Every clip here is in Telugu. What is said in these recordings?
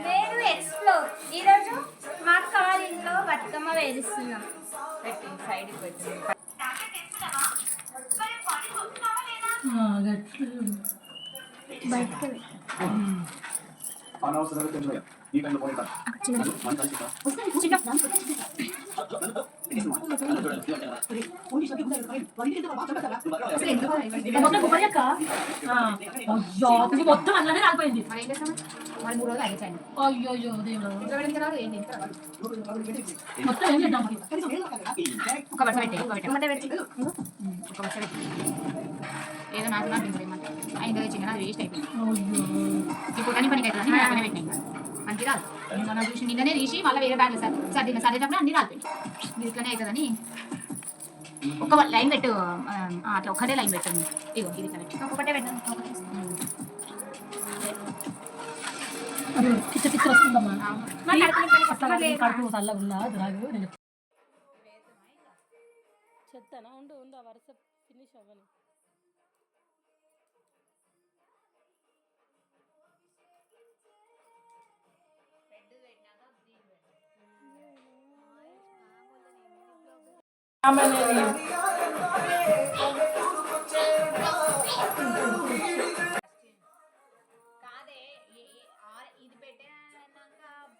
నేను ఎక్స్ప్లోర్ ఈరోజు మా అక్క వాళ్ళ ఇంట్లో బతుకమ్మ వేలుస్తున్నాం. పెట్టి సైడ్కి పెట్టి బయటకు మొత్తం అలానే రాలిపోయింది. మరి 3 రోజులు అయిపోయింది. అయ్యో మొత్తం ఏం చేద్దాం? ఒక బట్ట పెట్టి ఒక బట్ట పెట్టి ఏదో నాకు అయిందో చిన్న వేస్ట్ అయిపోయింది. ఇప్పుడు కానీ పనికి అవుతుంది అని పెట్టినాయి. మంచి రాదు మనం చూసి నిన్ననే తీసి మళ్ళీ వేరే బ్యాగ్లు సర్దేటప్పుడు అన్ని రాలిపోయి మీరు ఇట్లనే అవుతుందని ఒక లైన్ పెట్టు. అట్లా ఒక్కటే లైన్ పెట్టండి. ఇగో ఇది ఇట్లా పెట్టి ఒకటే పెట్టాను. పిచ్చ పిచ్చ వస్తుందమ్మా. కడుపు చల్లగా చెప్తానా ఉండు ఆ వరుస ఫినిష్ అవ్వని. కాదే ఇది పెట్టాక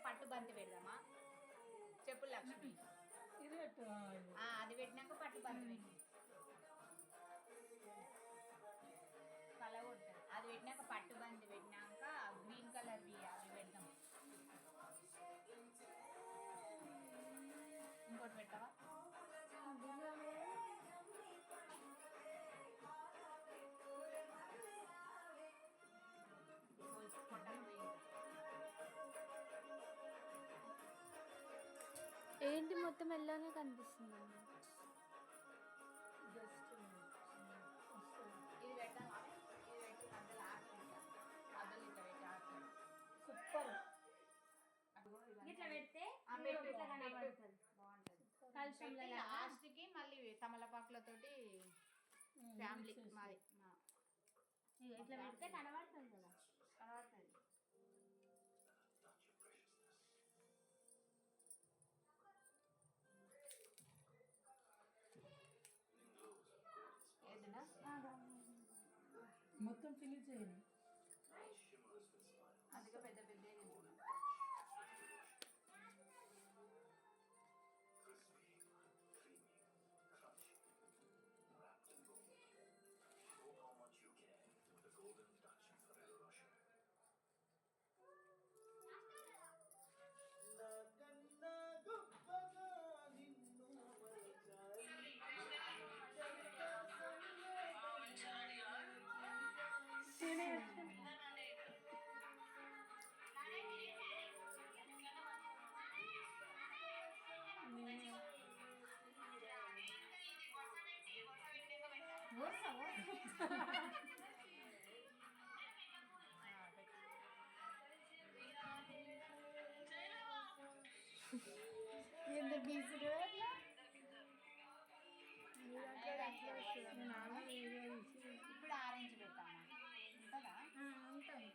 పట్టు బంతి పెడదామా? చెప్పులు లక్ష్మి అది పెట్టినాక పట్టు బంతి పెట్టి కలర్ కొడుతుంది. అది పెట్టినాక పట్టు బంతి పెట్టినాక గ్రీన్ కలర్ అవి పెడదాం. ఇంకోటి పెట్టవా? ఏంటి మొత్తం ఎల్లానే కనిపిస్తుంది. ఇది పెట్టామా? ఇది పెట్టి మధ్యలో మధ్యలో ఇట్లా పెట్టి సూపర్. ఇట్లా పెడితే బాగుంటుంది. లాస్ట్కి మళ్ళీ తమలపాకులతోటి ఫ్యామిలీ మాది ఇట్లా పెడితే కనబడుతుంది కదా. కనబడుతుంది. మొత్తం ఫినిష్ చేయండి. అందుకే పెద్ద పెద్ద ఇప్పుడు ఆరెంజ్ పెట్టామా? ఉంటుందా? ఉంటుంది.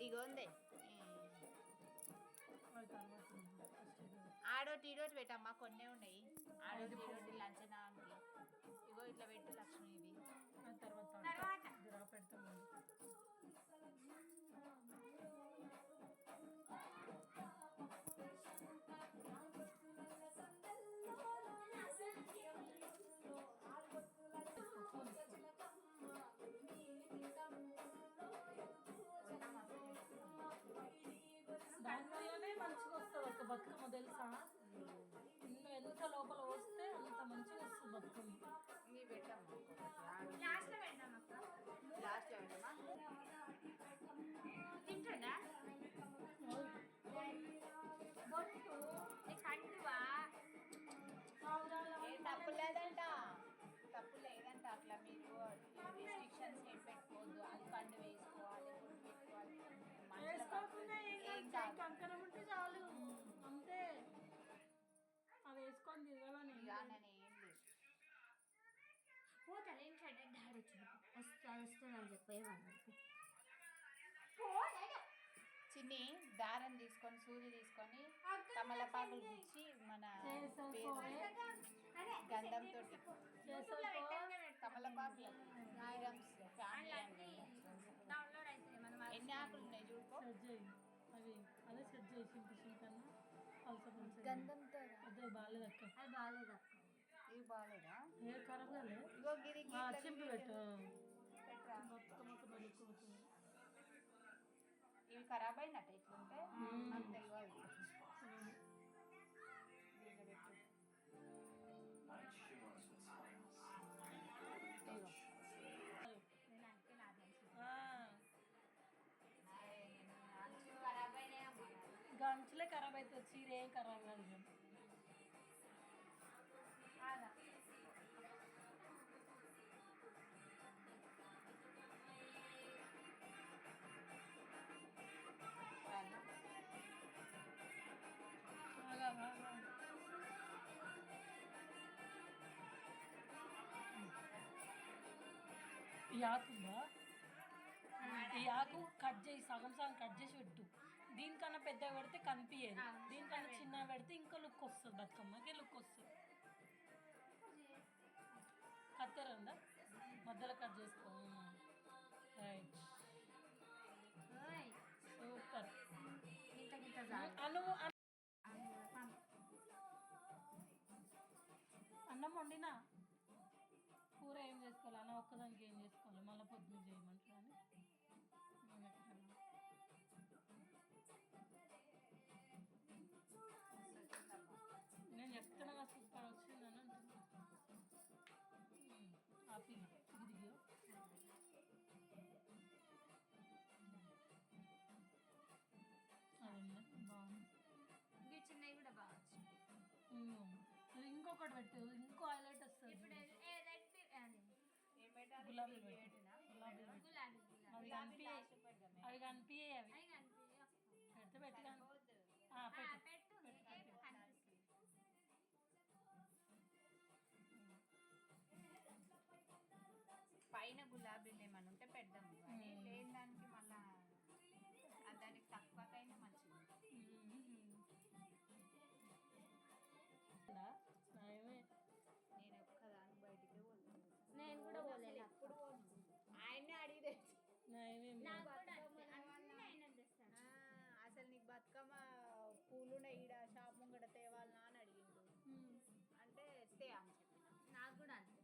ఇగోంది ఆడోటి ఈడోటి పెట్టమ్మా. కొన్నే ఉన్నాయి. ఆడోటి ఈడోటి లంచనానికి ఇగో ఇట్లా పెట్టు లక్ష్మి. ఇది తర్వాత పెడతాము. దానివల్లనే మంచిగా వస్తుంది ఒక బతుకమ్మ తెలుసా. ఇನ್ನು ఎంత లోపల వస్తే అంత మంచిగా వస్తుంది బతుకమ్మ. లాస్ట్లో పెడదాం అక్క. లాస్ట్లో పెడదామా? తింటుందా బొట్టు కంటువా? తప్పు లేదంట, తప్పు లేదంట. అట్లా మీకు వస్తుందని చెప్పేవాళ్ళు చిన్ని దారం తీసుకొని సూది తీసుకొని తమలపాకులు గుచ్చి మన గంధంతో తమలపాకులు డౌన్లోడ్ అవుతుంది మనం ఎన్ని ఆకులు ఉన్నాయి చూడుకో. అదే సెట్ చేయి సింపుల్ సింపుల్ గంధంతో అదే బాగాలేదు అక్క. అది బాగాలేదు అక్క. ఇవి బాగాలేదా? ఏ ఖరాబ్ కాలే ఇగో గిరి చింపి పెట్టు పెట్టరా. మొత్తం బలుక్కుపోతుంది. ఇవి ఖరాబ్ అయినట్టు ఇట్లుంటే నాకు తెలియదు. దీంట్లో పెట్టు. నేను అంటే నాకు తెలుసు. ఖరాబ్ అయినాయి. గంచులే ఖరాబ్ అవుతుంది, చీర ఏం ఖరాబ్ కాదు. ఈ ఆకుందా, ఈ ఆకు కట్ చేసి సగం కట్ చేసి పెట్టు. దీనికన్నా పెద్దగా పెడితే కనిపించేది, దీనికన్నా చిన్నగా పెడితే ఇంకా లుక్ వస్తుంది, బతుకమ్మకి లుక్ వస్తుంది. కత్తెర ఉందా, మధ్యలో కట్ చేసుకో. Right, super. అన్నం వండినా, కూర ఏం చేసుకోవాలి అన్న ఒక్కదానికి ఏం చేసుకోవాలి, మళ్ళీ పొద్దున్న చేయమంటారు అని నేను చెప్తున్నా కదా, సూపర్ వచ్చిందని అంటున్నా. ఆపి దిగి బాగుంది, చిన్నవి కూడా బాగా వచ్చింది. ఇంకొకటి పెట్టు, ఇంకో హైలైట్ వస్తుంది. ఇప్పుడు గులాబీ అవి కనిపించాయి, అవి పెడితే పెట్టి పెట్టు. పైన గులాబీలు ఏమన్నా ఉంటే పెడదాము, కానీ లేని దానికి మళ్ళా దానికి తక్కువకైనా మంచిది. నేను ఒక్కదాన్ని బయటికి పోతాను. నేను కూడా పోలేదు ఎప్పుడు ఆయన్నే అడిగి అసలు నీకు బతుకమ్మ పూలు ఈడ షాప్ ముంగట తేవాలనా అని అడిగిండు. అంటే తే అని చెప్పి నాకు కూడా అంతే.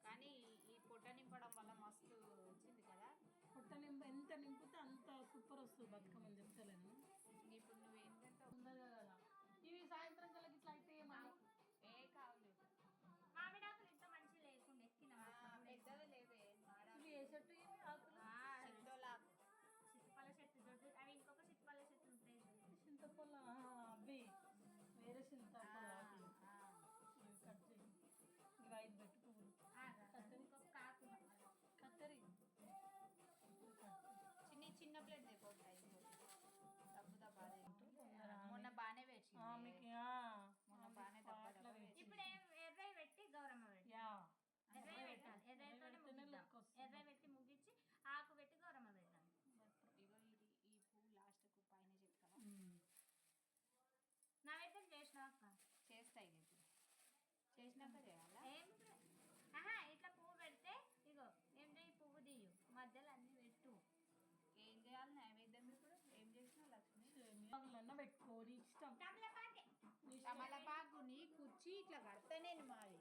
కానీ ఈ పొట్ట నింపడం వల్ల మస్తు వచ్చింది కదా. పొట్ట ఎంత నింపితే అంత సూపర్ వస్తుంది బతుకమ్మ అని చెప్తలేను. ఇప్పుడు నువ్వేంటంటే ఉందగా కదా, ఇవి సాయంత్రం కల్లా ఇట్లా అయితే ఏ కావలేదు. మామిడాకులు ఇంత మంచి లేకుండా ఎక్కిన పెద్దవి లేవే. ఇవి ఏ చెట్టు, ఇవి ఆకులు చింతపల్ల చెట్టు దొడ్డు, అవి ఇంకొక చింతపల్ల చెట్టు ఉంటాయి. చింతపల్ల అవి వేరే చింతపల్ల ఆకులు కట్ చేయి. ఇవి 5 పెట్టు పువ్వులు, ఇంకొక ఆకు కత్తరి చిన్న ప్లేట్ అయిపోతాయి. మొన్న బాగానే వేసి మొన్న బాగానే ఇప్పుడు ఎర్రై పెట్టి గౌరమ్మ పెట్టి ఎర్రై పెట్టాలి. ఎర్రై పెట్టి ముగించి ఆకు పెట్టి గౌరమ్మ పెట్టాలి. ఇగో ఇది ఈ పువ్వు లాస్ట్ కు పైన చెప్తావా? నైవేద్యం చేసినా అక్క చేస్తాయి. ఇప్పుడు చేసినాక చేయాలా? ఇట్లా పువ్వు పెడితే ఇగో ఏం చేయి, పువ్వు తీయు, మధ్యలో అన్ని పెట్టు. ఏం చేయాలి నైవేద్యం? ఇప్పుడు ఏం చేసినా లక్ష్మి పెట్టుకోని ఇష్టం. తమలపాకుని కుచ్చి ఇట్లా కడతా నేను మాది